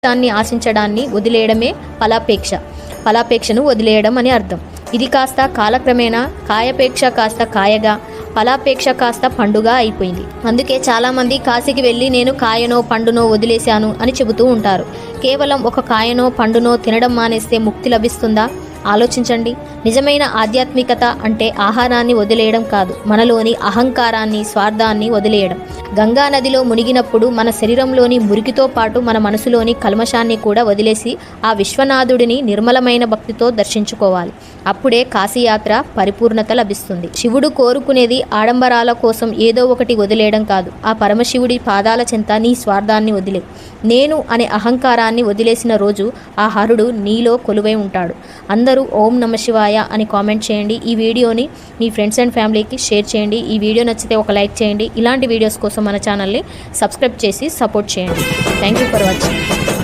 ఫలితాన్ని ఆశించడాన్ని వదిలేయడమే ఫలాపేక్షను వదిలేయడం అని అర్థం. ఇది కాస్త కాలక్రమేణా కాయపేక్ష కాస్త కాయగా, ఫలాపేక్ష కాస్త పండుగ అయిపోయింది. అందుకే చాలామంది కాశీకి వెళ్ళి నేను కాయనో పండునో వదిలేశాను అని చెబుతూ ఉంటారు. కేవలం ఒక కాయనో పండునో తినడం మానేస్తే ముక్తి లభిస్తుందా? ఆలోచించండి. నిజమైన ఆధ్యాత్మికత అంటే ఆహారాన్ని వదిలేయడం కాదు, మనలోని అహంకారాన్ని, స్వార్థాన్ని వదిలేయడం. గంగా నదిలో మునిగినప్పుడు మన శరీరంలోని మురికితో పాటు మన మనసులోని కల్మషాన్ని కూడా వదిలేసి ఆ విశ్వనాథుడిని నిర్మలమైన భక్తితో దర్శించుకోవాలి. అప్పుడే కాశీయాత్ర పరిపూర్ణత లభిస్తుంది. శివుడు కోరుకునేది ఆడంబరాల కోసం ఏదో ఒకటి వదిలేయడం కాదు. ఆ పరమశివుడి పాదాల చెంత నీ స్వార్థాన్ని వదిలే. నేను అనే అహంకారాన్ని వదిలేసిన రోజు ఆ హరుడు నీలో కొలువై ఉంటాడు. అందరూ ఓం నమ శివాయ అని కామెంట్ చేయండి. ఈ వీడియోని మీ ఫ్రెండ్స్ అండ్ ఫ్యామిలీకి షేర్ చేయండి. ఈ వీడియో నచ్చితే ఒక లైక్ చేయండి. ఇలాంటి వీడియోస్ కోసం మన ఛానల్ని సబ్స్క్రైబ్ చేసి సపోర్ట్ చేయండి. Thank you for watching.